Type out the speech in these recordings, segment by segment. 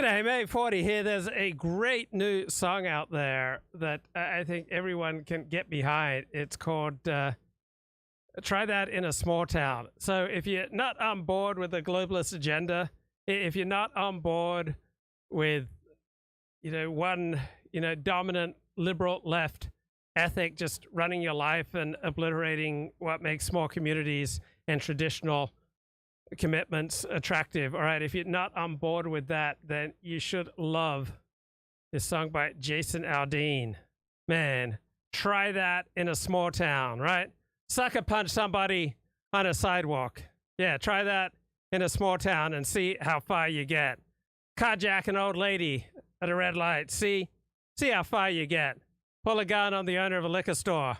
G'day, mate. 40 here. There's a great new song out there that I think everyone can get behind. It's called Try That in a Small Town. So if you're not on board with the globalist agenda, if you're not on board with, one, dominant liberal left ethic just running your life and obliterating what makes small communities and traditional commitments attractive. All right, if you're not on board with that, then you should love this song by Jason Aldean. Man, try that in a small town, right? Sucker punch somebody on a sidewalk. Yeah, try that in a small town and see how far you get. Carjack an old lady at a red light. See how far you get. Pull a gun on the owner of a liquor store.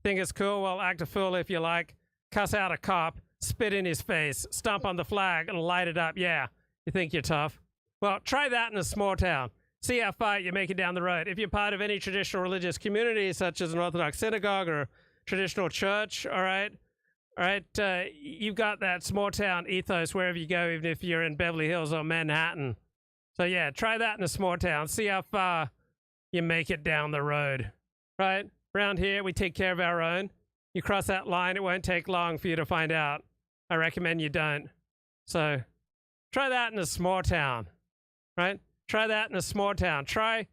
Think it's cool? Well, act a fool if you like. Cuss out a cop. Spit in his face, stomp on the flag, and light it up. Yeah, you think you're tough? Well, try that in a small town. See how far you make it down the road. If you're part of any traditional religious community, such as an Orthodox synagogue or traditional church, all right, you've got that small town ethos wherever you go, even if you're in Beverly Hills or Manhattan. So yeah, try that in a small town. See how far you make it down the road, right? Around here, we take care of our own. You cross that line, it won't take long for you to find out. I recommend you don't. So try that in a small town, right? Try that in a small town. Try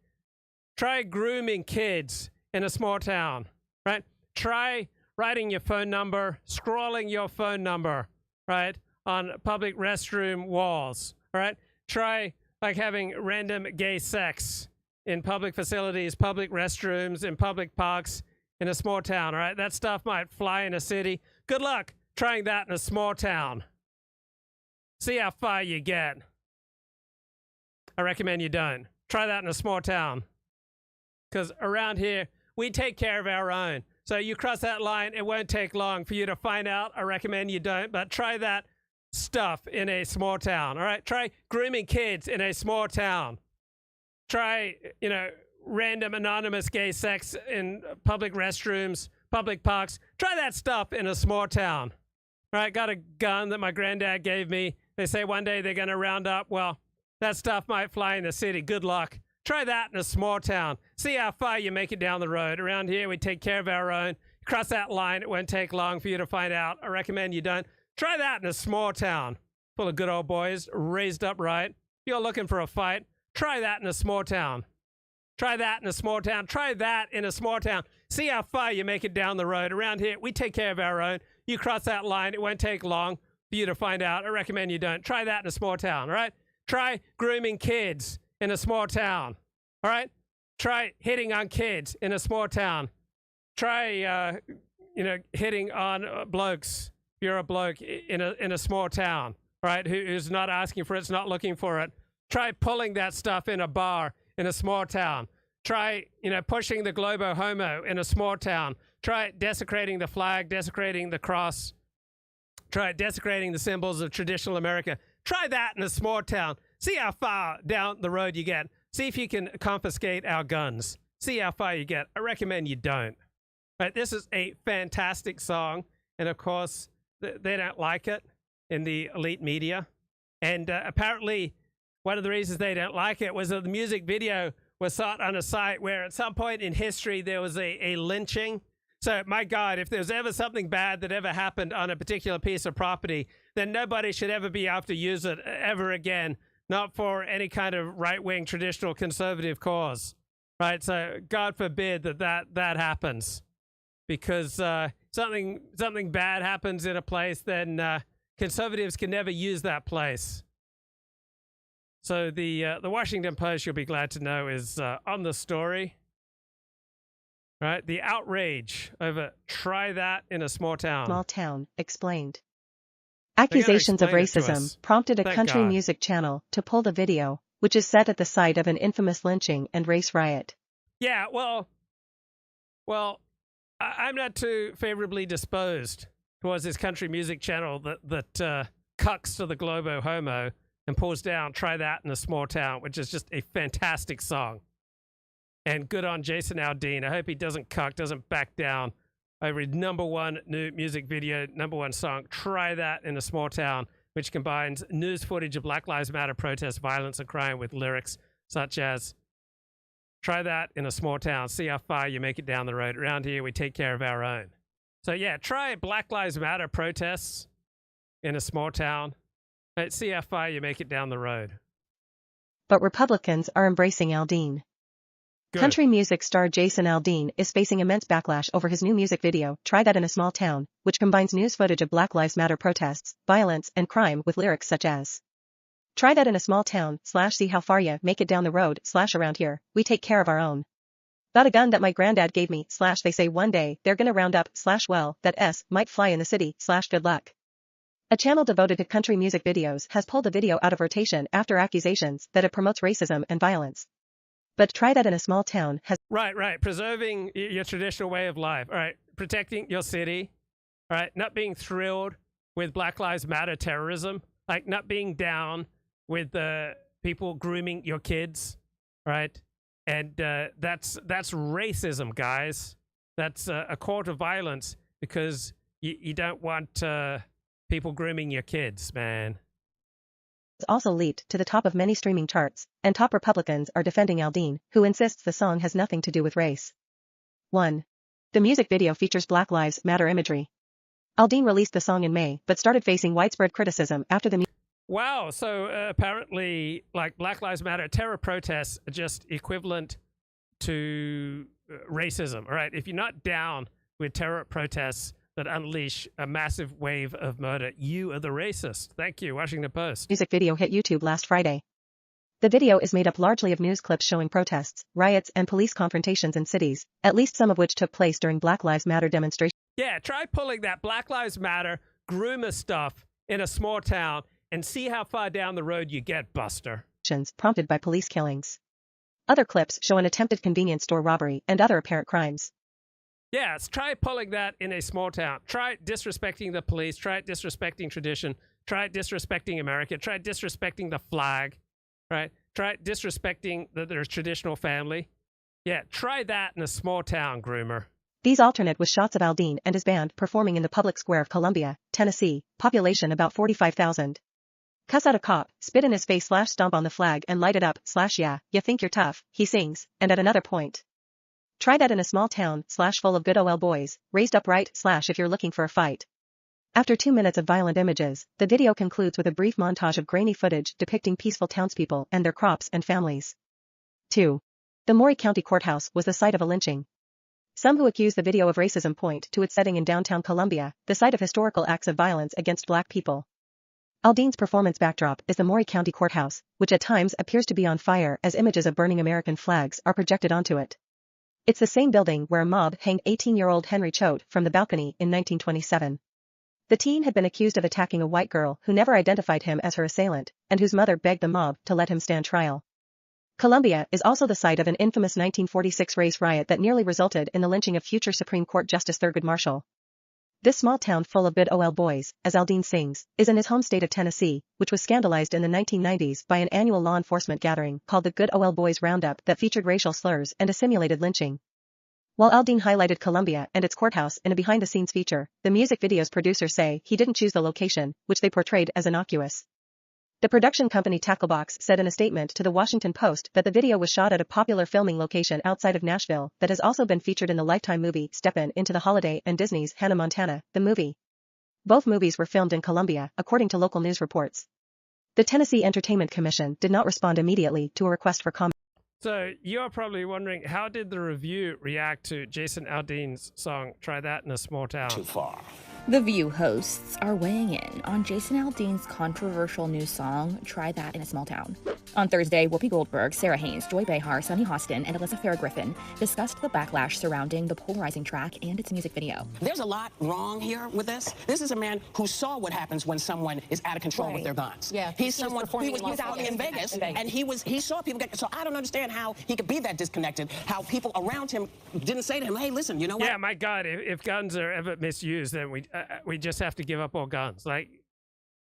grooming kids in a small town, right? Try writing your phone number, scrolling your phone number, right, on public restroom walls, all right? Try having random gay sex in public facilities, public restrooms, in public parks in a small town, all right? That stuff might fly in a city. Good luck trying that in a small town. See how far you get. I recommend you don't. Try that in a small town. Because around here, we take care of our own. So you cross that line, it won't take long for you to find out. I recommend you don't. But try that stuff in a small town, all right? Try grooming kids in a small town. Try, random anonymous gay sex in public restrooms, public parks. Try that stuff in a small town. Right, got a gun that my granddad gave me. They say one day they're going to round up. Well, that stuff might fly in the city. Good luck. Try that in a small town. See how far you make it down the road. Around here, we take care of our own. Cross that line, it won't take long for you to find out. I recommend you don't. Try that in a small town. Full of good old boys, raised up right. If you're looking for a fight, try that in a small town. Try that in a small town. Try that in a small town. See how far you make it down the road. Around here, we take care of our own. You cross that line, it won't take long for you to find out. I recommend you don't. Try that in a small town, all right? Try grooming kids in a small town, all right? Try hitting on kids in a small town. Try, hitting on blokes. If you're a bloke in a small town, all right, who's not asking for it, is not looking for it. Try pulling that stuff in a bar in a small town. Try, pushing the globo homo in a small town. Try desecrating the flag, desecrating the cross. Try desecrating the symbols of traditional America. Try that in a small town. See how far down the road you get. See if you can confiscate our guns. See how far you get. I recommend you don't. Right, this is a fantastic song. And of course, they don't like it in the elite media. And apparently, one of the reasons they don't like it was that the music video was shot on a site where at some point in history there was a lynching. So, my God, if there's ever something bad that ever happened on a particular piece of property, then nobody should ever be able to use it ever again, not for any kind of right-wing, traditional, conservative cause, right? So, God forbid that happens, because something bad happens in a place, then conservatives can never use that place. So, the Washington Post, you'll be glad to know, is on the story. Right, the outrage over try that in a small town. Small town, explained. Accusations of racism prompted a country music channel to pull the video, which is set at the site of an infamous lynching and race riot. Yeah, well, I'm not too favorably disposed towards this country music channel that cucks to the globo homo and pulls down try that in a small town, which is just a fantastic song. And good on Jason Aldean. I hope he doesn't cuck, doesn't back down over his #1 new music video, #1 song. Try that in a small town. which combines news footage of Black Lives Matter protests, violence, and crime with lyrics such as, try that in a small town, see how far you make it down the road. Around here, we take care of our own. So yeah, try Black Lives Matter protests in a small town. Let's see how far you make it down the road. But Republicans are embracing Aldean. Good. Country music star Jason Aldean is facing immense backlash over his new music video, Try That in a Small Town, which combines news footage of Black Lives Matter protests, violence, and crime with lyrics such as, try that in a small town, / see how far ya make it down the road, / around here, we take care of our own. Got a gun that my granddad gave me, / they say one day they're gonna round up, / well, that S might fly in the city, / good luck. A channel devoted to country music videos has pulled the video out of rotation after accusations that it promotes racism and violence. But Try That in a Small Town has... Right. Preserving your traditional way of life. All right. Protecting your city. All right. Not being thrilled with Black Lives Matter terrorism. Like not being down with the people grooming your kids. Right. And that's racism, guys. That's a call to violence because you don't want people grooming your kids, man. Also leaped to the top of many streaming charts, and top Republicans are defending Aldean, who insists the song has nothing to do with race. 1. The music video features Black Lives Matter imagery. Aldean released the song in May, but started facing widespread criticism after the... Wow, so apparently, like, Black Lives Matter terror protests are just equivalent to racism, all right? If you're not down with terror protests that unleash a massive wave of murder, you are the racist. Thank you, Washington Post. Music video hit YouTube last Friday. The video is made up largely of news clips showing protests, riots, and police confrontations in cities, at least some of which took place during Black Lives Matter demonstrations. Yeah, try pulling that Black Lives Matter groomer stuff in a small town and see how far down the road you get, Buster. Prompted by police killings. Other clips show an attempted convenience store robbery and other apparent crimes. Yes, try pulling that in a small town. Try disrespecting the police. Try disrespecting tradition. Try disrespecting America. Try disrespecting the flag. Right? Try disrespecting their traditional family. Yeah, try that in a small town, groomer. These alternate with shots of Aldean and his band performing in the public square of Columbia, Tennessee, population about 45,000. Cuss out a cop, spit in his face / stomp on the flag and light it up / yeah, you think you're tough, he sings, and at another point. Try that in a small town / full of good OL boys, raised upright / if you're looking for a fight. After 2 minutes of violent images, the video concludes with a brief montage of grainy footage depicting peaceful townspeople and their crops and families. 2. The Maury County Courthouse was the site of a lynching. Some who accuse the video of racism point to its setting in downtown Columbia, the site of historical acts of violence against black people. Aldean's performance backdrop is the Maury County Courthouse, which at times appears to be on fire as images of burning American flags are projected onto it. It's the same building where a mob hanged 18-year-old Henry Choate from the balcony in 1927. The teen had been accused of attacking a white girl who never identified him as her assailant, and whose mother begged the mob to let him stand trial. Columbia is also the site of an infamous 1946 race riot that nearly resulted in the lynching of future Supreme Court Justice Thurgood Marshall. This small town full of good OL boys, as Aldean sings, is in his home state of Tennessee, which was scandalized in the 1990s by an annual law enforcement gathering called the Good OL Boys Roundup that featured racial slurs and a simulated lynching. While Aldean highlighted Columbia and its courthouse in a behind-the-scenes feature, the music video's producers say he didn't choose the location, which they portrayed as innocuous. The production company Tacklebox said in a statement to the Washington Post that the video was shot at a popular filming location outside of Nashville that has also been featured in the Lifetime movie Step Into the Holiday and Disney's Hannah Montana, the movie. Both movies were filmed in Columbia, according to local news reports. The Tennessee Entertainment Commission did not respond immediately to a request for comment. So you're probably wondering, how did the review react to Jason Aldean's song, Try That in a Small Town? Too far. The View hosts are weighing in on Jason Aldean's controversial new song, Try That in a Small Town. On Thursday, Whoopi Goldberg, Sarah Haynes, Joy Behar, Sunny Hostin, and Alyssa Farah Griffin discussed the backlash surrounding the polarizing track and its music video. There's a lot wrong here with this. This is a man who saw what happens when someone is out of control with their guns. Yeah, he was out in Vegas, and he saw people get. So I don't understand how he could be that disconnected. How people around him didn't say to him, "Hey, listen, you know what?" Yeah, my God, if guns are ever misused, then we just have to give up all guns. Like,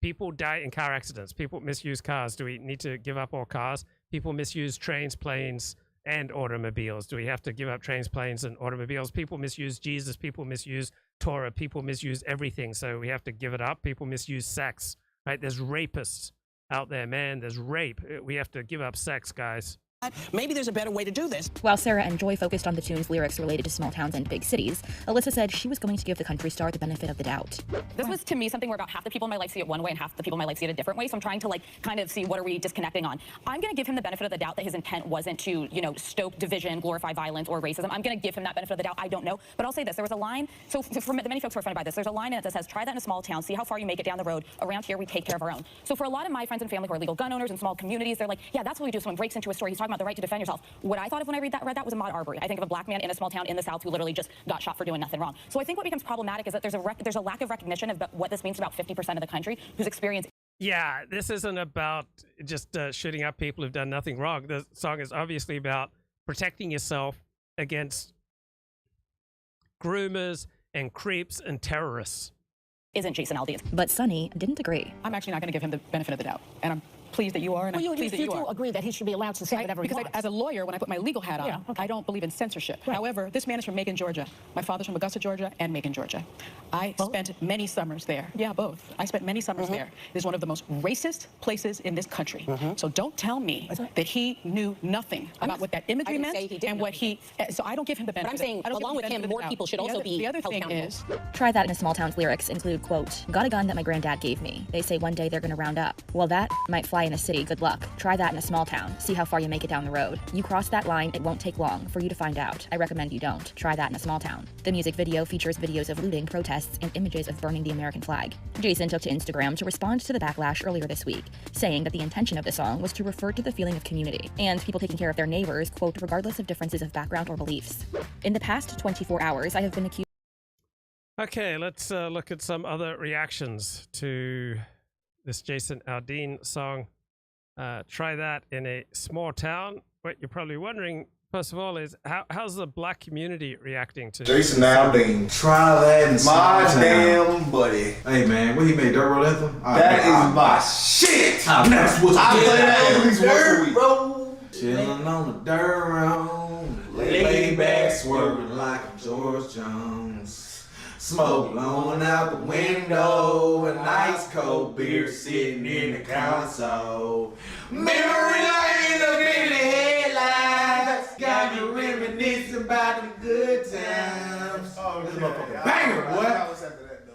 people die in car accidents. People misuse cars. Do we need to give up all cars? People misuse trains, planes, and automobiles. Do we have to give up trains, planes, and automobiles? People misuse Jesus. People misuse Torah. People misuse everything. So we have to give it up. People misuse sex. right? There's rapists out there, man. There's rape. We have to give up sex, guys. Maybe there's a better way to do this. While Sarah and Joy focused on the tune's lyrics related to small towns and big cities, Alyssa said she was going to give the country star the benefit of the doubt. This was, to me, something where about half the people in my life see it one way and half the people in my life see it a different way. So I'm trying to, like, kind of see what are we disconnecting on. I'm going to give him the benefit of the doubt that his intent wasn't to, you know, stoke division, glorify violence, or racism. I'm going to give him that benefit of the doubt. I don't know. But I'll say this. There was a line, so for the many folks who are offended by this, there's a line in it that says, try that in a small town, see how far you make it down the road. Around here, we take care of our own. So for a lot of my friends and family who are legal gun owners in small communities, they're like, yeah, that's what we do. If someone breaks into a store, he's talking about the right to defend yourself. What I thought of when I read that was Ahmaud Arbery. I think of a black man in a small town in the South who literally just got shot for doing nothing wrong. So I think what becomes problematic is that there's a lack of recognition of what this means to about 50% of the country whose experience. Yeah, this isn't about just shooting up people who've done nothing wrong. The song is obviously about protecting yourself against groomers and creeps and terrorists. Isn't Jason Aldean. But Sonny didn't agree. I'm actually not going to give him the benefit of the doubt. And I'm pleased that you are, and I'm pleased that you are. Agree that he should be allowed to say whatever he because wants. as a lawyer, when I put my legal hat on, I don't believe in censorship. Right. However, this man is from Macon, Georgia. My father's from Augusta, Georgia, and Macon, Georgia. I spent many summers there. Yeah, both. I spent many summers there. It is one of the most racist places in this country. So don't tell me that he knew nothing about what that imagery meant and what he. So I don't give him the benefit. But I'm saying, along with him, more people should also be The other held thing accountable. is. Try that in a small town's lyrics include, quote, got a gun that my granddad gave me. They say one day they're gonna round up. Well, that might fly in a city. Good luck. Try that in a small town. See how far you make it down the road. You cross that line, it won't take long for you to find out. I recommend you don't. Try that in a small town. The music video features videos of looting, protests, and images of burning the American flag. Jason took to Instagram to respond to the backlash earlier this week, saying that the intention of the song was to refer to the feeling of community and people taking care of their neighbors, quote, regardless of differences of background or beliefs. In the past 24 hours, I have been accused. Okay, let's look at some other reactions to this Jason Aldean song. Try that in a small town. What you're probably wondering, first of all, is how's the black community reacting to Jason Aldean? Try that in My small damn town. buddy. Hey man, what he made, Dirt Road Anthem? That is my shit. That's what's I play that at least once a week. road. Chillin' on the dirt road. Lay back, swerving like a George Jones. Smoke blowing out the window, an ice cold beer sitting in the console. Memory lane up in the headlights, got me reminiscing about the good times. Oh, This yeah. motherfucker banger, boy.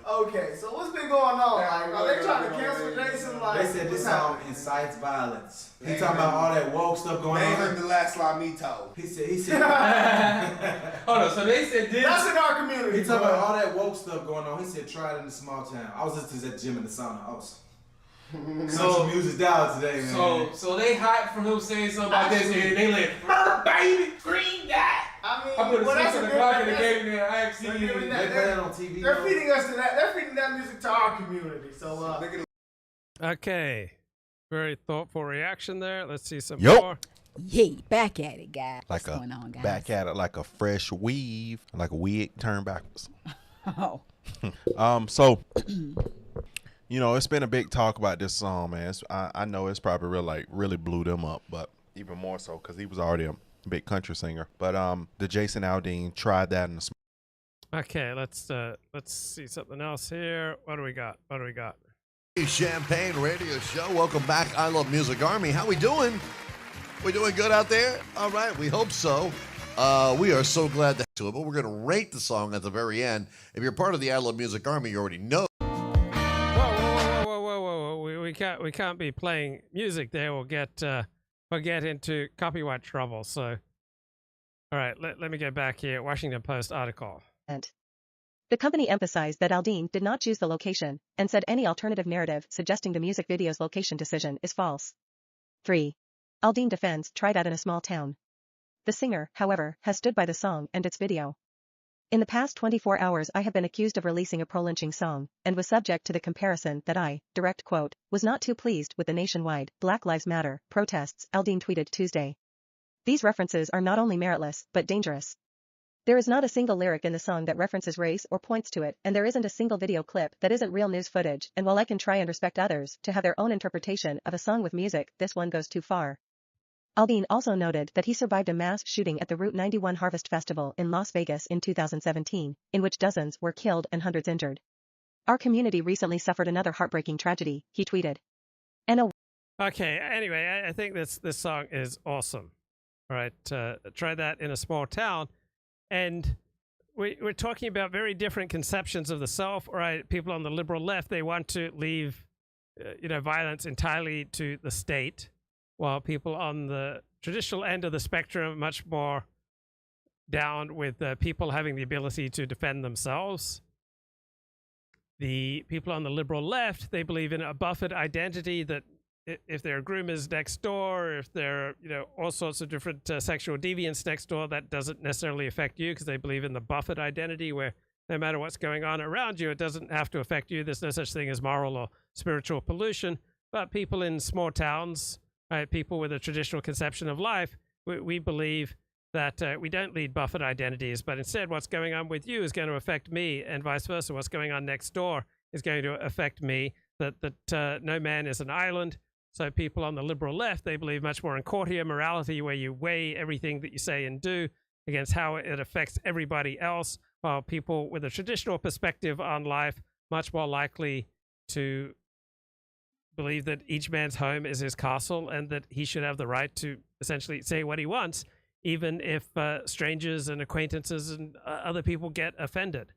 Okay, so what's been going on? Like, are they trying to cancel Jason? Like, They said this song incites violence. He talking about all that woke stuff going They on. heard the last lie me told. He said. Hold on, so they said this. That's in our community. He talking about all that woke stuff going on. He said, try it in a small town. I was listening to that gym in the sauna. I was country music down today, man. So they hot from him saying something about this, and they like, murder baby, green dot. I mean, I put a well, that's 6 a o'clock in good- the game there. I actually. They're giving They that- play that on TV. They're though. feeding us to that. They're feeding that music to our community. So, Okay, very thoughtful reaction there. Let's see some Yup. more. Yay, back at it, guys. Like What's going on, guys? back at it like a fresh weave, like a wig turned backwards. Oh. So you know, it's been a big talk about this song, man. I know it's probably really blew them up, but even more so because he was already a big country singer. But the Jason Aldean tried that in the. Okay, let's see something else here. What do we got? Champagne Radio Show. Welcome back, I Love Music Army. How we doing? We doing good out there? All right, we hope so. We are so glad to it, but we're going to rate the song at the very end. If you're part of the I Love Music Army, you already know. Whoa! We can't be playing music there. We'll get into copyright trouble. So, all right, let me get back here. Washington Post article. The company emphasized that Aldean did not choose the location, and said any alternative narrative suggesting the music video's location decision is false. 3. Aldean defends Try That in a small town. The singer, however, has stood by the song and its video. In the past 24 hours I have been accused of releasing a pro-lynching song, and was subject to the comparison that I, direct quote, was not too pleased with the nationwide Black Lives Matter protests, Aldean tweeted Tuesday. These references are not only meritless, but dangerous. There is not a single lyric in the song that references race or points to it, and there isn't a single video clip that isn't real news footage, and while I can try and respect others to have their own interpretation of a song with music, this one goes too far. Aldean also noted that he survived a mass shooting at the Route 91 Harvest Festival in Las Vegas in 2017, in which dozens were killed and hundreds injured. Our community recently suffered another heartbreaking tragedy, he tweeted. Okay, anyway, I think this song is awesome. All right, try that in a small town. And we're talking about very different conceptions of the self. All right, people on the liberal left, they want to leave violence entirely to the state, while people on the traditional end of the spectrum much more down with people having the ability to defend themselves. The people on the liberal left, they believe in a buffered identity, that if there are groomers next door, if there are all sorts of different sexual deviants next door, that doesn't necessarily affect you, because they believe in the buffered identity, where no matter what's going on around you, it doesn't have to affect you. There's no such thing as moral or spiritual pollution. But people in small towns, right, people with a traditional conception of life, we believe that we don't lead buffered identities, but instead what's going on with you is going to affect me, and vice versa. What's going on next door is going to affect me, that no man is an island. So people on the liberal left, they believe much more in courtier morality, where you weigh everything that you say and do against how it affects everybody else, while people with a traditional perspective on life, much more likely to believe that each man's home is his castle, and that he should have the right to essentially say what he wants, even if strangers and acquaintances and other people get offended.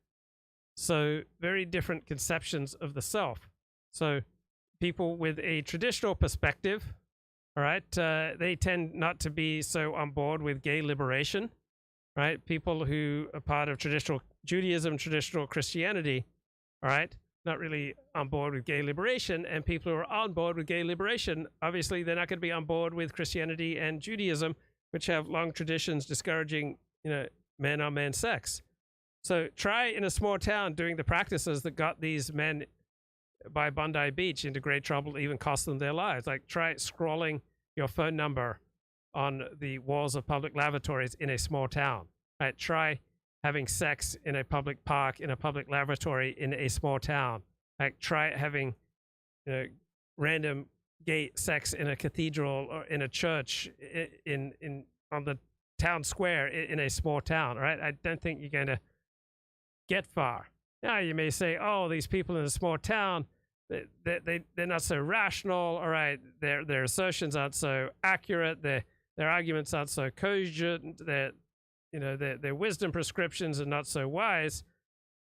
So very different conceptions of the self. So people with a traditional perspective, all right, they tend not to be so on board with gay liberation, right? People who are part of traditional Judaism, traditional Christianity, all right, not really on board with gay liberation. And people who are on board with gay liberation, obviously they're not going to be on board with Christianity and Judaism, which have long traditions discouraging, man-on-man sex. So try in a small town doing the practices that got these men by Bondi Beach into great trouble, even cost them their lives. Like, try scrolling your phone number on the walls of public lavatories in a small town. Right? Try having sex in a public park, in a public lavatory in a small town. Like, try having random gay sex in a cathedral or in a church on the town square in a small town. Right? I don't think you're going to get far. Now you may say, oh, these people in a small town, they're not so rational. All right, their assertions aren't so accurate. Their arguments aren't so cogent. Their wisdom prescriptions are not so wise.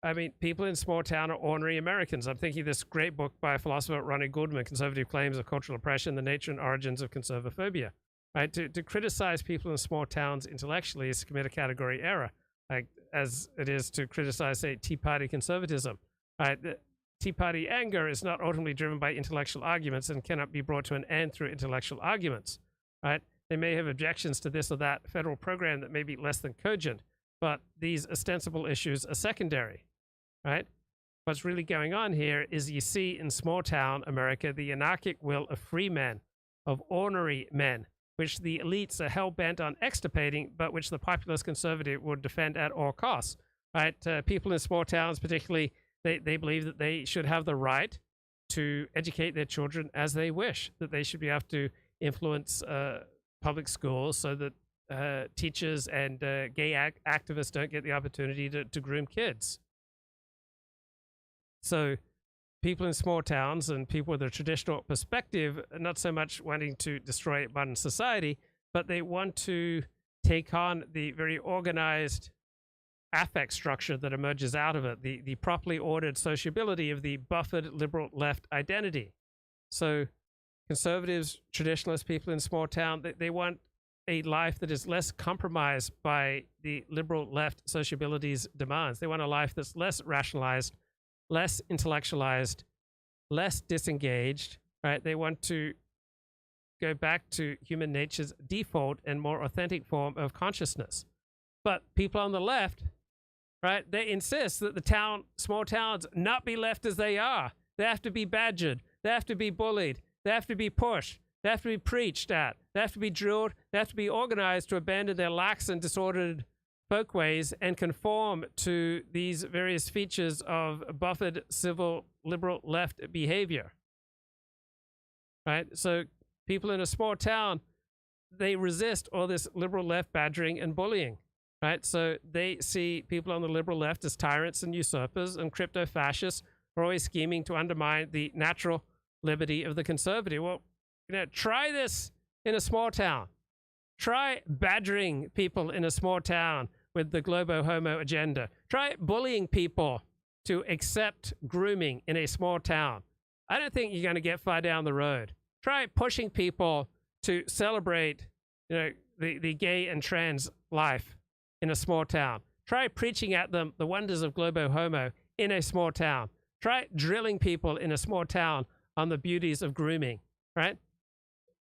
I mean, people in small town are ordinary Americans. I'm thinking of this great book by philosopher Ronnie Goodman, Conservative Claims of Cultural Oppression, The Nature and Origins of Conservaphobia. Right? To criticize people in small towns intellectually is to commit a category error, like as it is to criticize, say, Tea Party conservatism. Right? The Tea Party anger is not ultimately driven by intellectual arguments and cannot be brought to an end through intellectual arguments. Right? They may have objections to this or that federal program that may be less than cogent, but these ostensible issues are secondary. Right? What's really going on here is you see in small town America the anarchic will of free men, of ordinary men, which the elites are hell-bent on extirpating, but which the populist conservative would defend at all costs. Right? People in small towns particularly, they believe that they should have the right to educate their children as they wish, that they should be able to influence public schools so that teachers and gay activists don't get the opportunity to groom kids. So people in small towns and people with a traditional perspective are not so much wanting to destroy modern society, but they want to take on the very organized affect structure that emerges out of it, the properly ordered sociability of the buffered liberal left identity. So conservatives, traditionalists, people in small town, they want a life that is less compromised by the liberal left sociability's demands. They want a life that's less rationalized, less intellectualized, less disengaged, right? They want to go back to human nature's default and more authentic form of consciousness. But people on the left, right, they insist that the small towns not be left as they are. They have to be badgered. They have to be bullied. They have to be pushed. They have to be preached at. They have to be drilled. They have to be organized to abandon their lax and disordered folkways and conform to these various features of buffered civil liberal left behavior. Right? So people in a small town, they resist all this liberal left badgering and bullying. Right? So they see people on the liberal left as tyrants and usurpers and crypto-fascists We're always scheming to undermine the natural liberty of the conservative. Well, try this in a small town. Try badgering people in a small town with the globo homo agenda. Try bullying people to accept grooming in a small town. I don't think you're going to get far down the road. Try pushing people to celebrate, the gay and trans life in a small town. Try preaching at them the wonders of globo homo in a small town. Try drilling people in a small town on the beauties of grooming, right?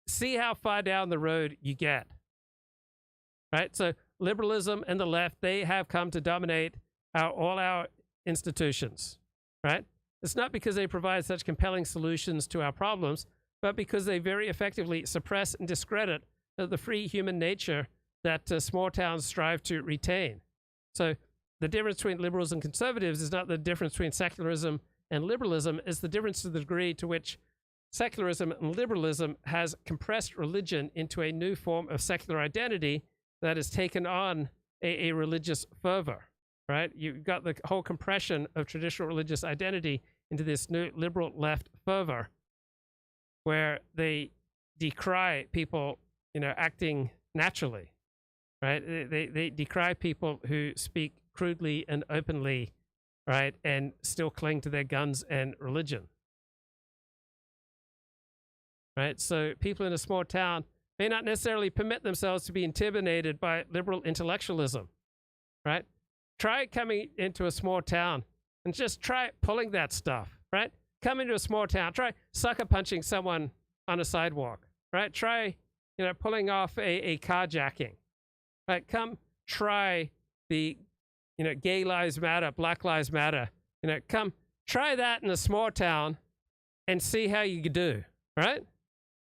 See how far down the road you get, right? So liberalism and the left, they have come to dominate all our institutions, right? It's not because they provide such compelling solutions to our problems, but because they very effectively suppress and discredit the free human nature that small towns strive to retain. So the difference between liberals and conservatives is not the difference between secularism and liberalism, it's the difference to the degree to which secularism and liberalism has compressed religion into a new form of secular identity that has taken on a religious fervor, right? You've got the whole compression of traditional religious identity into this new liberal left fervor where they decry people, acting naturally, right? They decry people who speak crudely and openly, right? And still cling to their guns and religion, right? So people in a small town may not necessarily permit themselves to be intimidated by liberal intellectualism, right? Try coming into a small town and just try pulling that stuff, right? Come into a small town, try sucker punching someone on a sidewalk, right? Try, pulling off a carjacking, right? Come try the, gay lives matter, black lives matter, come try that in a small town and see how you do, right?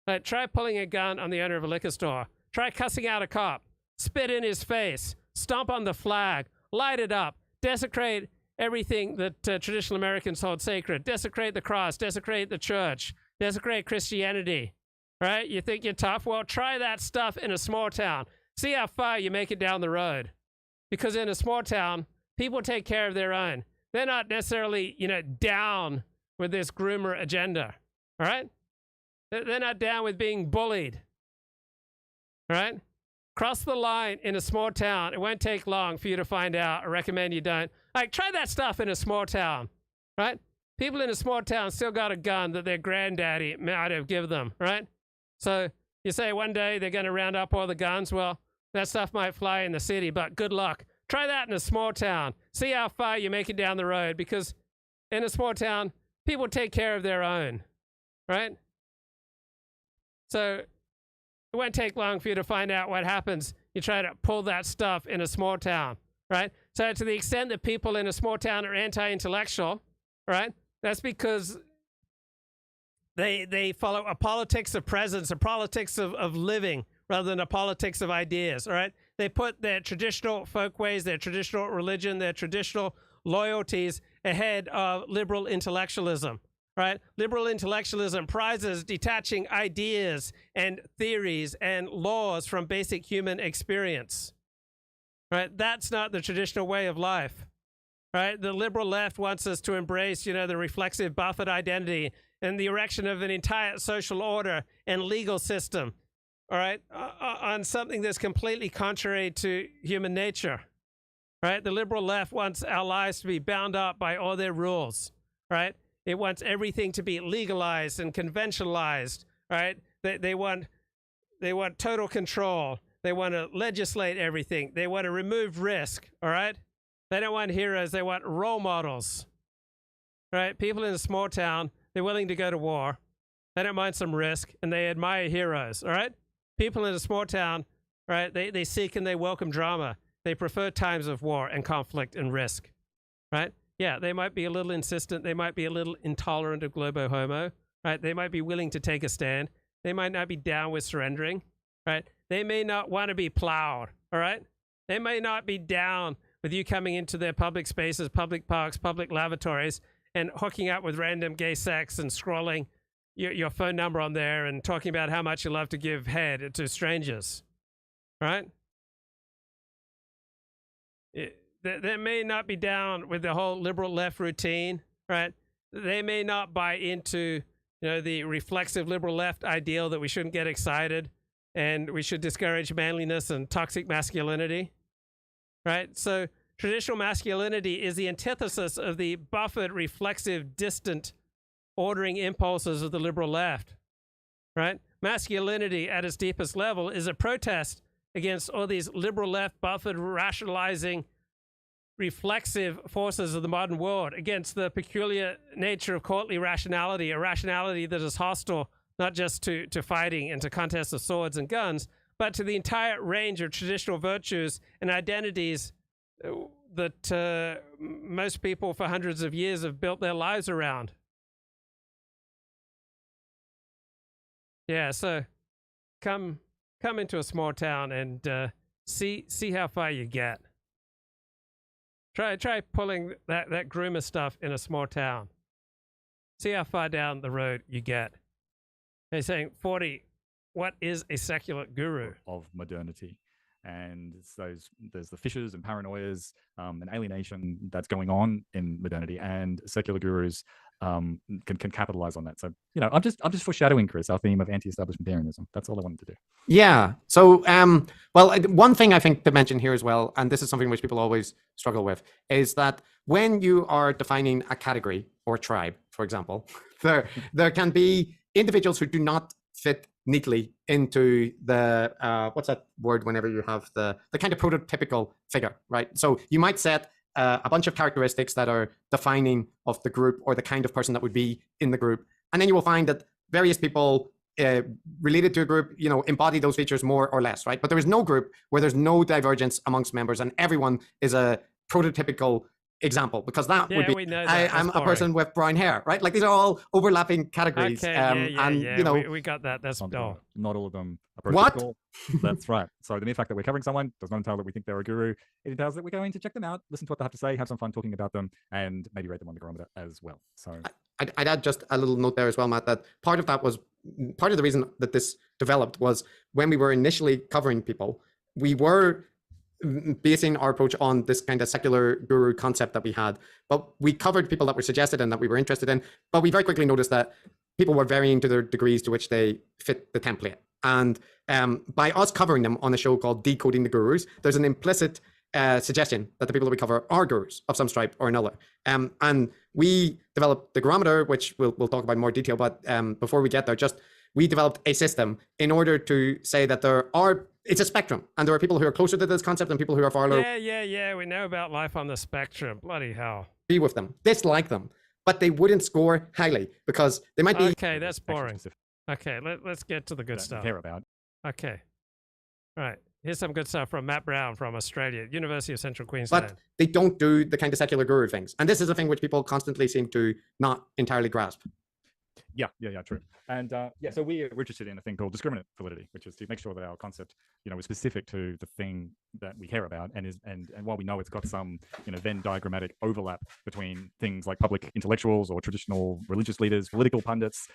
Like, try pulling a gun on the owner of a liquor store. Try cussing out a cop, spit in his face, stomp on the flag, light it up, desecrate everything that traditional Americans hold sacred, desecrate the cross, desecrate the church, desecrate Christianity, right? You think you're tough? Well, try that stuff in a small town. See how far you make it down the road. Because in a small town, people take care of their own. They're not necessarily, down with this groomer agenda, all right? They're not down with being bullied, all right? Cross the line in a small town. It won't take long for you to find out. I recommend you don't. Like, try that stuff in a small town, right? People in a small town still got a gun that their granddaddy might have given them, right? So you say one day they're going to round up all the guns. Well, that stuff might fly in the city, but good luck. Try that in a small town. See how far you make it down the road, because in a small town, people take care of their own, right? So it won't take long for you to find out what happens. You try to pull that stuff in a small town, right? So to the extent that people in a small town are anti-intellectual, right? That's because they follow a politics of presence, a politics of living, rather than a politics of ideas, all right? They put their traditional folkways, their traditional religion, their traditional loyalties ahead of liberal intellectualism, right? Liberal intellectualism prizes detaching ideas and theories and laws from basic human experience, right? That's not the traditional way of life, right? The liberal left wants us to embrace, the reflexive Buffett identity and the erection of an entire social order and legal system, all right, on something that's completely contrary to human nature, right? The liberal left wants our lives to be bound up by all their rules, right? It wants everything to be legalized and conventionalized, right? They want total control. They want to legislate everything. They want to remove risk, all right? They don't want heroes. They want role models, right? People in a small town, they're willing to go to war. They don't mind some risk, and they admire heroes, all right? People in a small town, right, they seek and they welcome drama. They prefer times of war and conflict and risk, right? Yeah, they might be a little insistent. They might be a little intolerant of globo homo, right? They might be willing to take a stand. They might not be down with surrendering, right? They may not want to be plowed, all right? They may not be down with you coming into their public spaces, public parks, public lavatories, and hooking up with random gay sex and scrolling your phone number on there and talking about how much you love to give head to strangers, right? They may not be down with the whole liberal left routine, right? they may not buy into, the reflexive liberal left ideal that we shouldn't get excited and we should discourage manliness and toxic masculinity, right? So traditional masculinity is the antithesis of the buffered, reflexive, distant, ordering impulses of the liberal left, right? Masculinity at its deepest level is a protest against all these liberal left, buffered, rationalizing, reflexive forces of the modern world, against the peculiar nature of courtly rationality, a rationality that is hostile not just to fighting and to contests of swords and guns, but to the entire range of traditional virtues and identities that most people for hundreds of years have built their lives around. Yeah, so come into a small town and see how far you get. Try pulling that groomer stuff in a small town. See how far down the road you get. They're saying, 40, what is a secular guru? Of modernity. And there's the fissures and paranoias and alienation that's going on in modernity, and secular gurus can capitalize on that. So, I'm just foreshadowing, Chris, our theme of anti-establishmentarianism. That's all I wanted to do. Yeah. So, well, one thing I think to mention here as well, and this is something which people always struggle with, is that when you are defining a category or tribe, for example, there can be individuals who do not fit neatly into the what's that word whenever you have the kind of prototypical figure, right? So you might set a bunch of characteristics that are defining of the group or the kind of person that would be in the group, and then you will find that various people related to a group, embody those features more or less, right? But there is no group where there's no divergence amongst members and everyone is a prototypical example, because that would be I'm a person with brown hair, right? Like these are all overlapping categories. Okay, we got that. That's not all of them are what? prototypical. That's right. So the mere fact that we're covering someone does not entail that we think they're a guru. It entails that we're going to check them out, listen to what they have to say, have some fun talking about them, and maybe rate them on the barometer as well. So I'd add just a little note there as well, Matt, that part of the reason that this developed was when we were initially covering people, we were basing our approach on this kind of secular guru concept that we had, but we covered people that were suggested and that we were interested in, but we very quickly noticed that people were varying to their degrees to which they fit the template. And by us covering them on a show called Decoding the Gurus, there's an implicit suggestion that the people that we cover are gurus of some stripe or another. And we developed the Garometer, which we'll talk about in more detail, but before we get there, we developed a system in order to say that it's a spectrum, and there are people who are closer to this concept and people who are far lower. Yeah, we know about life on the spectrum. Bloody hell. Be with them, dislike them, but they wouldn't score highly because they might be... Okay, that's boring. Okay, let's get to the good stuff. Care about. Okay. All right. Here's some good stuff from Matt Brown from Australia, University of Central Queensland. But they don't do the kind of secular guru things. And this is a thing which people constantly seem to not entirely grasp. Yeah, true. And so we're interested in a thing called discriminant validity, which is to make sure that our concept, is specific to the thing that we care about, and while we know it's got some, Venn diagrammatic overlap between things like public intellectuals or traditional religious leaders, political pundits,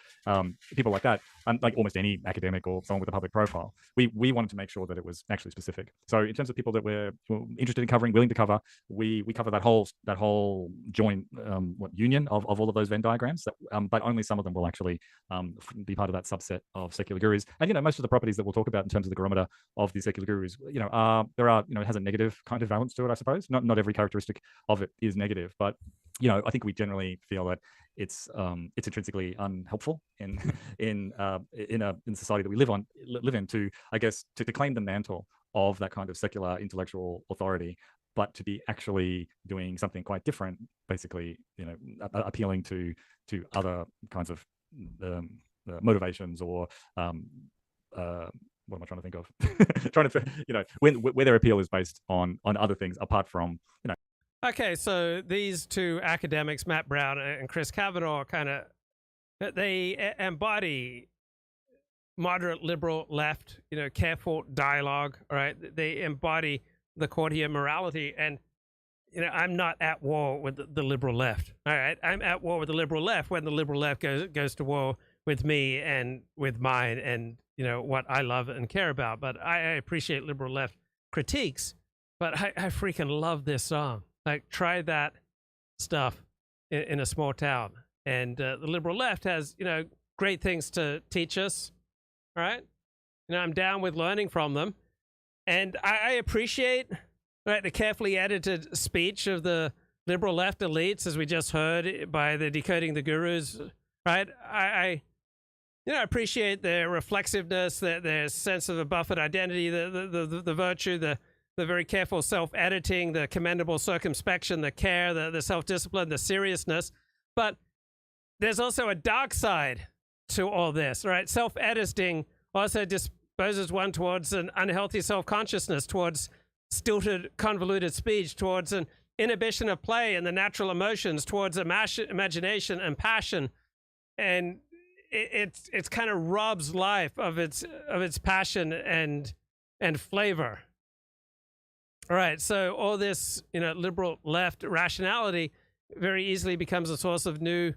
people like that, like almost any academic or someone with a public profile, we wanted to make sure that it was actually specific. So in terms of people that we're interested in covering, willing to cover, we cover that whole joint union of all of those Venn diagrams, but only some of them will actually be part of that subset of secular gurus. And most of the properties that we'll talk about in terms of the barometer of the secular gurus, it has a negative kind of valence to it, I suppose. Not every characteristic of it is negative, but I think we generally feel that it's intrinsically unhelpful in a society that we live in to, I guess, to claim the mantle of that kind of secular intellectual authority, but to be actually doing something quite different, basically, appealing to other kinds of motivations or what am I trying to think of? Where their appeal is based on other things apart from Okay, so these two academics, Matt Brown and Chris Kavanaugh, they embody moderate liberal left, careful dialogue. All right, they embody the courtier morality, and I'm not at war with the liberal left. All right, I'm at war with the liberal left when the liberal left goes to war with me and with mine and what I love and care about. But I appreciate liberal left critiques, but I freaking love this song. Like, try that stuff in a small town. And the liberal left has, great things to teach us, right? I'm down with learning from them. And I appreciate, right, the carefully edited speech of the liberal left elites, as we just heard by the Decoding the Gurus, right? I appreciate their reflexiveness, their sense of a buffered identity, the virtue, the very careful self-editing, the commendable circumspection, the care, the self-discipline, the seriousness. But there's also a dark side to all this, right? Self-editing also disposes one towards an unhealthy self-consciousness, towards stilted, convoluted speech, towards an inhibition of play and the natural emotions, towards imagination and passion. And it's kind of robs life of its passion and flavor. All right, so all this liberal left rationality very easily becomes a source of new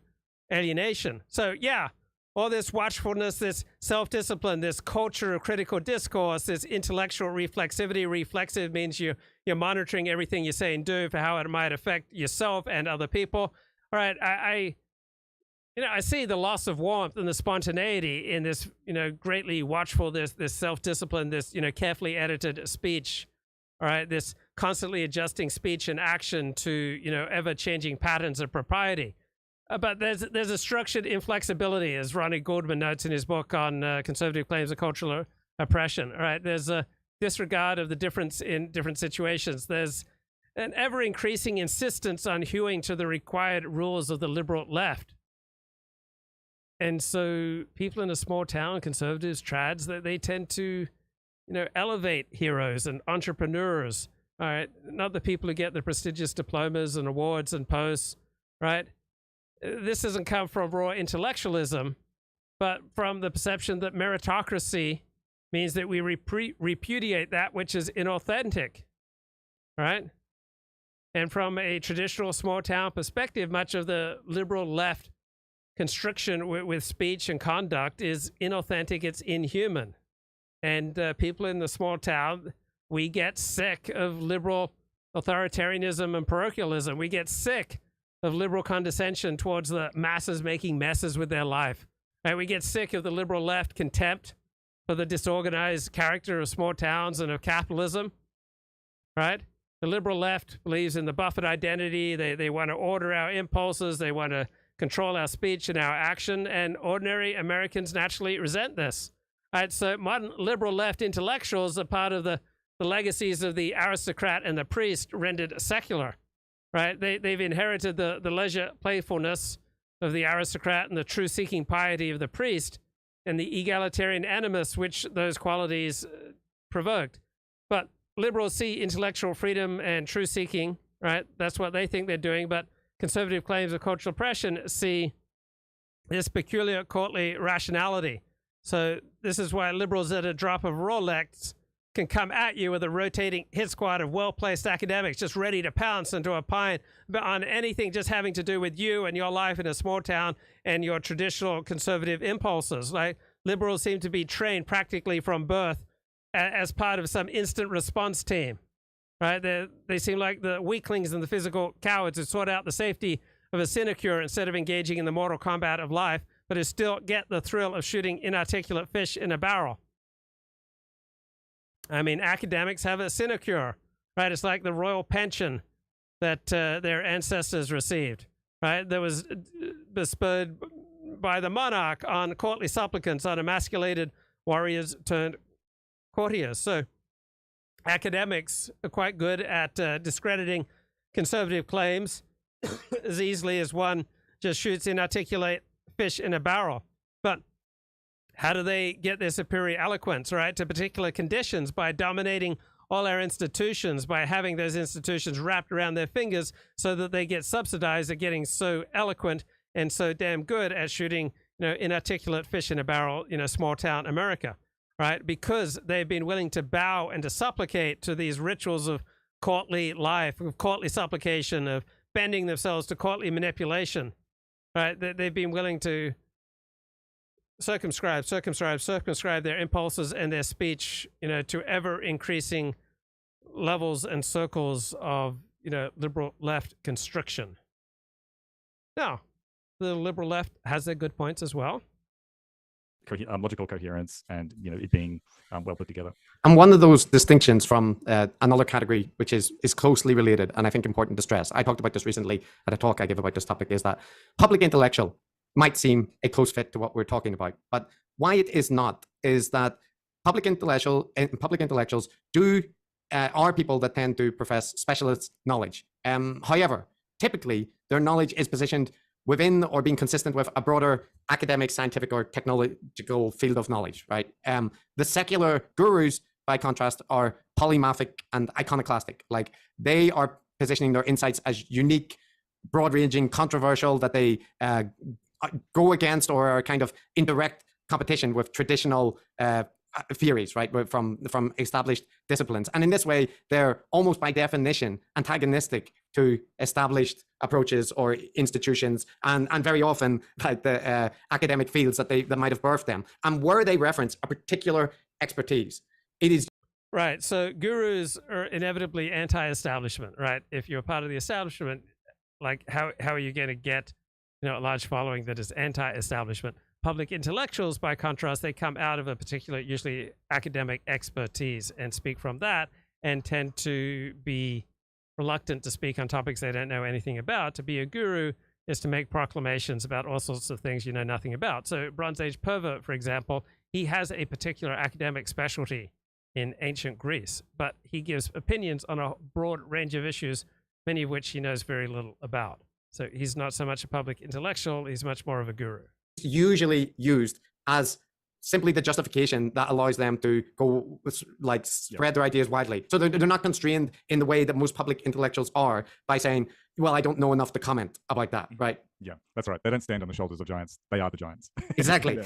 alienation. So yeah, all this watchfulness, this self-discipline, this culture of critical discourse, this intellectual reflexivity. Reflexive means you're monitoring everything you say and do for how it might affect yourself and other people. All right, I see the loss of warmth and the spontaneity in this, greatly watchful, this self-discipline, this, carefully edited speech. All right, this constantly adjusting speech and action to, ever-changing patterns of propriety. But there's a structured inflexibility, as Ronnie Goldman notes in his book on conservative claims of cultural oppression. All right, there's a disregard of the difference in different situations. There's an ever-increasing insistence on hewing to the required rules of the liberal left. And so people in a small town, conservatives, trads, they tend to, elevate heroes and entrepreneurs, all right? Not the people who get the prestigious diplomas and awards and posts, right? This doesn't come from raw intellectualism, but from the perception that meritocracy means that we repudiate that which is inauthentic, right? And from a traditional small town perspective, much of the liberal left constriction with speech and conduct is inauthentic, it's inhuman. And people in the small town, we get sick of liberal authoritarianism and parochialism. We get sick of liberal condescension towards the masses making messes with their life. Right? We get sick of the liberal left contempt for the disorganized character of small towns and of capitalism. Right? The liberal left believes in the buffered identity. They want to order our impulses. They want to control our speech and our action. And ordinary Americans naturally resent this. Right, so modern liberal left intellectuals are part of the legacies of the aristocrat and the priest rendered secular. Right? They've inherited the leisure playfulness of the aristocrat and the true-seeking piety of the priest and the egalitarian animus which those qualities provoked. But liberals see intellectual freedom and truth-seeking, right? That's what they think they're doing. But conservative claims of cultural oppression see this peculiar courtly rationality. So this is why liberals at a drop of Rolex can come at you with a rotating hit squad of well-placed academics just ready to pounce and to opine on anything just having to do with you and your life in a small town and your traditional conservative impulses. Like liberals seem to be trained practically from birth as part of some instant response team. Right? They seem like the weaklings and the physical cowards who sort out the safety of a sinecure instead of engaging in the mortal combat of life, but who still get the thrill of shooting inarticulate fish in a barrel. I mean, academics have a sinecure, right? It's like the royal pension that their ancestors received, right? That was bestowed by the monarch on courtly supplicants, on emasculated warriors turned courtiers. So academics are quite good at discrediting conservative claims as easily as one just shoots inarticulate fish in a barrel. But how do they get their superior eloquence, right, to particular conditions? By dominating all our institutions, by having those institutions wrapped around their fingers so that they get subsidized at getting so eloquent and so damn good at shooting, inarticulate fish in a barrel, small town America, right? Because they've been willing to bow and to supplicate to these rituals of courtly life, of courtly supplication, of bending themselves to courtly manipulation, right? They've been willing to circumscribe their impulses and their speech, to ever increasing levels and circles of, liberal left constriction. Now, the liberal left has their good points as well. Logical coherence and it being well put together. And one of those distinctions from another category, which is closely related and I think important to stress, I talked about this recently at a talk I gave about this topic, is that public intellectual might seem a close fit to what we're talking about. But why it is not is that public intellectuals are people that tend to profess specialist knowledge. However, typically their knowledge is positioned within or being consistent with a broader academic, scientific, or technological field of knowledge, right? The secular gurus, by contrast, are polymathic and iconoclastic. Like, they are positioning their insights as unique, broad-ranging, controversial, that they go against or are kind of in direct competition with traditional theories, right, from established disciplines. And in this way, they're almost by definition antagonistic to established approaches or institutions, and very often like the academic fields that might have birthed them. And where they reference a particular expertise, it is right. So gurus are inevitably anti-establishment, right? If you're part of the establishment, like how are you going to get a large following that is anti-establishment? Public intellectuals, by contrast, they come out of a particular, usually academic expertise and speak from that, and tend to be reluctant to speak on topics they don't know anything about. To be a guru is to make proclamations about all sorts of things you know nothing about. So Bronze Age pervert, for example, he has a particular academic specialty in ancient Greece, but he gives opinions on a broad range of issues, many of which he knows very little about. So he's not so much a public intellectual, he's much more of a guru. Usually used as simply the justification that allows them to go like spread their ideas widely. So they're not constrained in the way that most public intellectuals are by saying, well, I don't know enough to comment about that, right? Yeah, that's right. They don't stand on the shoulders of giants. They are the giants. Exactly.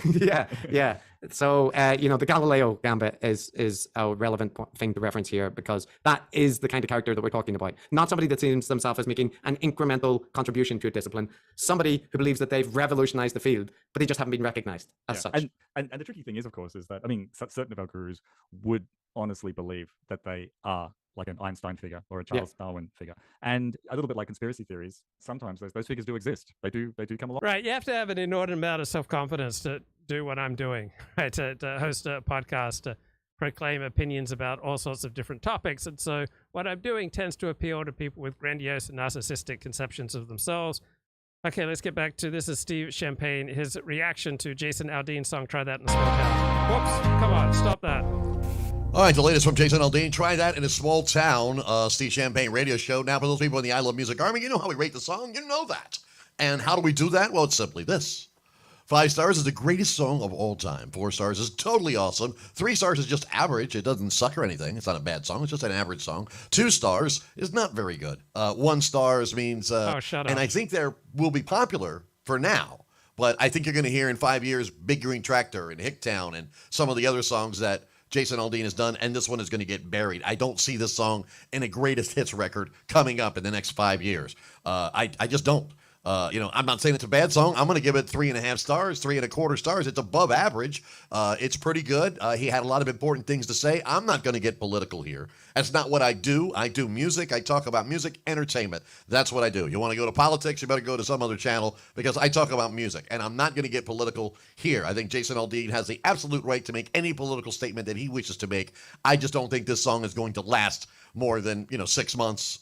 Yeah. So, the Galileo gambit is a relevant thing to reference here, because that is the kind of character that we're talking about. Not somebody that sees themselves as making an incremental contribution to a discipline. Somebody who believes that they've revolutionized the field, but they just haven't been recognized as such. And the tricky thing is, of course, is that, I mean, certain of our gurus would honestly believe that they are like an Einstein figure or a Charles Darwin figure. And a little bit like conspiracy theories, sometimes those figures do exist. They do come along. Right. You have to have an inordinate amount of self-confidence to do what I'm doing, right? To host a podcast, to proclaim opinions about all sorts of different topics. And so what I'm doing tends to appeal to people with grandiose and narcissistic conceptions of themselves. Okay, let's get back to, this is Steve Champagne, his reaction to Jason Aldean's song, Try That in a Small Town. Whoops, come on, stop that. All right, the latest from Jason Aldean, Try That in a Small Town, Steve Champagne radio show. Now, for those people in the I Love Music Army, you know how we rate the song. You know that. And how do we do that? Well, it's simply this. 5 stars is the greatest song of all time. 4 stars is totally awesome. 3 stars is just average. It doesn't suck or anything. It's not a bad song. It's just an average song. 2 stars is not very good. 1 stars means... oh, shut up. And I think they will be popular for now. But I think you're going to hear in 5 years Big Green Tractor and Hicktown and some of the other songs that Jason Aldean has done, and this one is going to get buried. I don't see this song in a greatest hits record coming up in the next 5 years. I just don't. I'm not saying it's a bad song. I'm going to give it 3.5 stars, 3.25 stars. It's above average. It's pretty good. He had a lot of important things to say. I'm not going to get political here. That's not what I do. I do music. I talk about music, entertainment. That's what I do. You want to go to politics, you better go to some other channel, because I talk about music, and I'm not going to get political here. I think Jason Aldean has the absolute right to make any political statement that he wishes to make. I just don't think this song is going to last more than 6 months,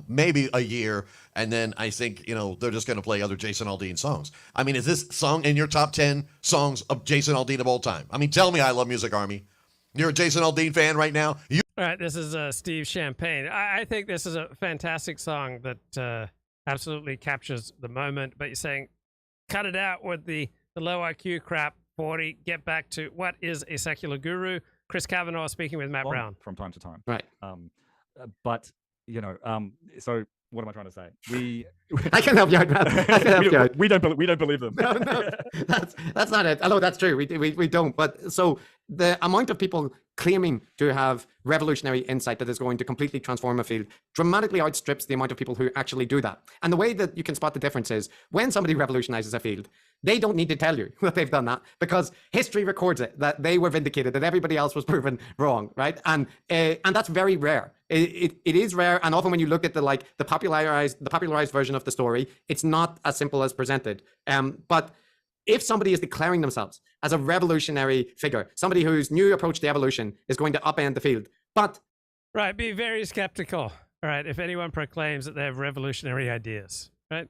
maybe a year, and then I think they're just going to play other Jason Aldean songs. I mean, is this song in your top 10 songs of Jason Aldean of all time? I mean, tell me, I Love Music Army, you're a Jason Aldean fan right now? All right, this is Steve Champagne. I think this is a fantastic song that absolutely captures the moment, but you're saying cut it out with the low IQ crap, 40, get back to what is a secular guru. Chris Kavanaugh speaking with Matt Brown. From time to time. Right. But, so what am I trying to say? I can help you out, Matt. I can help you out. We don't believe them. No, that's not it. Although that's true. We don't. But so the amount of people claiming to have revolutionary insight that is going to completely transform a field dramatically outstrips the amount of people who actually do that. And the way that you can spot the difference is when somebody revolutionizes a field, they don't need to tell you that they've done that because history records it, that they were vindicated, that everybody else was proven wrong, right? And that's very rare. It is rare, and often when you look at the popularized version of the story, it's not as simple as presented. But if somebody is declaring themselves as a revolutionary figure, somebody whose new approach to evolution is going to upend the field, but right, be very skeptical. All right, if anyone proclaims that they have revolutionary ideas, right?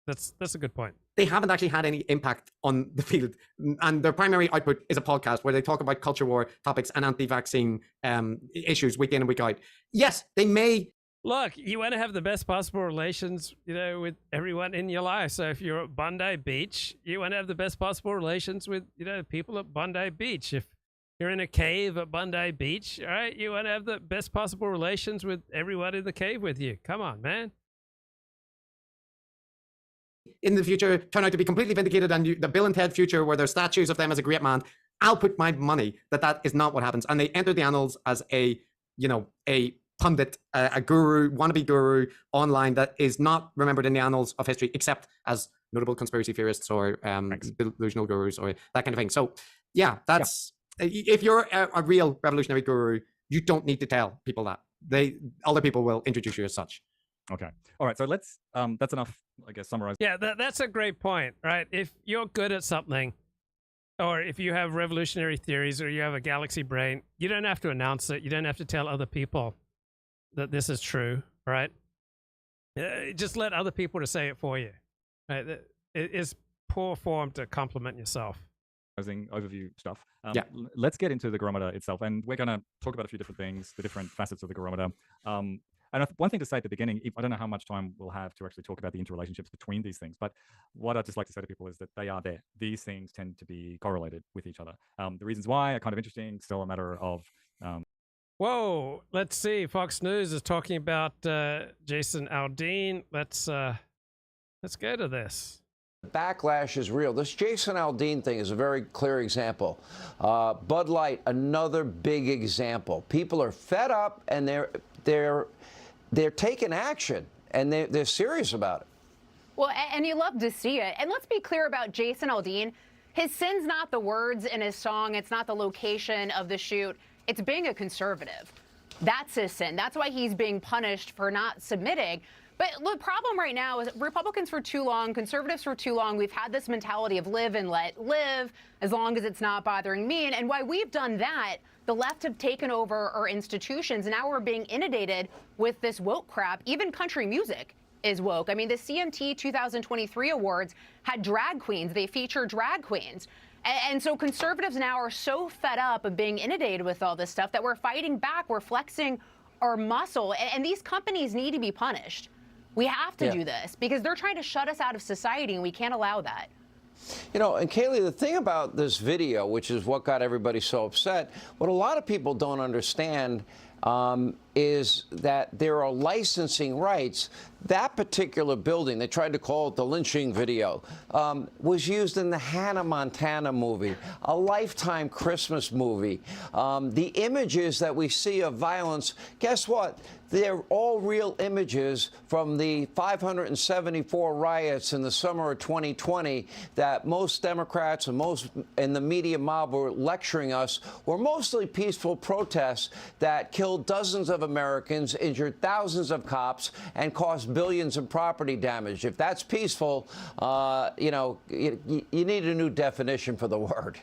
That's a good point. They haven't actually had any impact on the field, and their primary output is a podcast where they talk about culture war topics and anti-vaccine issues week in and week out. Yes, they may. Look, you want to have the best possible relations, with everyone in your life. So if you're at Bondi Beach, you want to have the best possible relations with, people at Bondi Beach. If you're in a cave at Bondi Beach, all right, you want to have the best possible relations with everyone in the cave with you. Come on, man. In the future, turn out to be completely vindicated, and the Bill and Ted future where there's statues of them as a great man, I'll put my money that is not what happens. And they enter the annals as a pundit, a guru, wannabe guru online that is not remembered in the annals of history, except as notable conspiracy theorists or delusional gurus or that kind of thing. So yeah, if you're a real revolutionary guru, you don't need to tell people that. Other people will introduce you as such. Okay. All right. So let's, that's enough, I guess, summarize. Yeah, that's a great point, right? If you're good at something, or if you have revolutionary theories or you have a galaxy brain, you don't have to announce it. You don't have to tell other people that this is true, right? Just let other people to say it for you. Right? It is poor form to compliment yourself. Overview stuff. Yeah. Let's get into the Garometer itself, and we're going to talk about a few different things, the different facets of the Garometer. And one thing to say at the beginning, I don't know how much time we'll have to actually talk about the interrelationships between these things, but what I'd just like to say to people is that they are there. These things tend to be correlated with each other. The reasons why are kind of interesting, still a matter of... Whoa, let's see. Fox News is talking about Jason Aldean. Let's go to this. Backlash is real. This Jason Aldean thing is a very clear example. Bud Light, another big example. People are fed up and they're taking action, and they're serious about it. Well, and you love to see it. And let's be clear about Jason Aldean. His sin's not the words in his song. It's not the location of the shoot. It's being a conservative. That's his sin. That's why he's being punished for not submitting. But the problem right now is Republicans for too long, conservatives for too long, we've had this mentality of live and let live as long as it's not bothering me. And why we've done that, the left have taken over our institutions. Now we're being inundated with this woke crap. Even country music is woke. I mean, the CMT 2023 awards had drag queens. They feature drag queens. And so conservatives now are so fed up of being inundated with all this stuff that we're fighting back. We're flexing our muscle. And these companies need to be punished. We have to do this because they're trying to shut us out of society, and we can't allow that. And Kaylee, the thing about this video, which is what got everybody so upset, what a lot of people don't understand is that there are licensing rights. That particular building, they tried to call it the lynching video, was used in the Hannah Montana movie, a Lifetime Christmas movie. The images that we see of violence, guess what? They're all real images from the 574 riots in the summer of 2020 that most Democrats and most in the media mob were lecturing us were mostly peaceful protests that killed dozens of Americans, injured thousands of cops, and caused billions in property damage. If that's peaceful, you need a new definition for the word.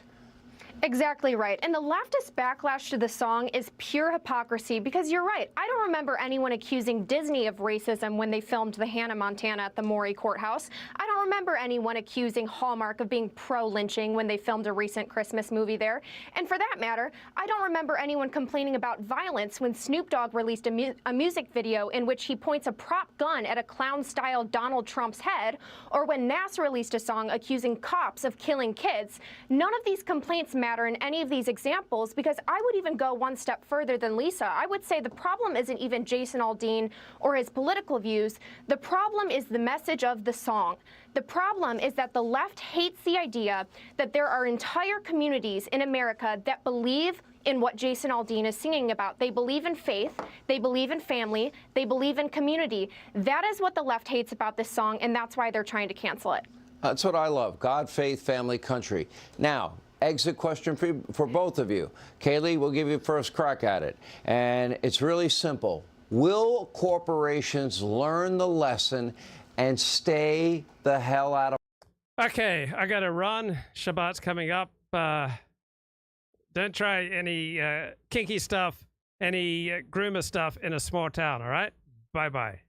Exactly right. And the leftist backlash to the song is pure hypocrisy because you're right. I don't remember anyone accusing Disney of racism when they filmed the Hannah Montana at the Maury Courthouse. I don't remember anyone accusing Hallmark of being pro-lynching when they filmed a recent Christmas movie there. And for that matter, I don't remember anyone complaining about violence when Snoop Dogg released a music video in which he points a prop gun at a clown-style Donald Trump's head, or when Nas released a song accusing cops of killing kids. None of these complaints matter in any of these examples because I would even go one step further than Lisa. I would say the problem isn't even Jason Aldean or his political views. The problem is the message of the song. The problem is that the left hates the idea that there are entire communities in America that believe in what Jason Aldean is singing about. They believe in faith, they believe in family, they believe in community. That is what the left hates about this song, and that's why they're trying to cancel it. That's what I love. God, faith, family, country. Now, exit question for both of you. Kaylee, we'll give you first crack at it. And it's really simple. Will corporations learn the lesson and stay the hell out of... Okay, I got to run. Shabbat's coming up. Don't try any kinky stuff, any groomer stuff in a small town, all right? Bye-bye.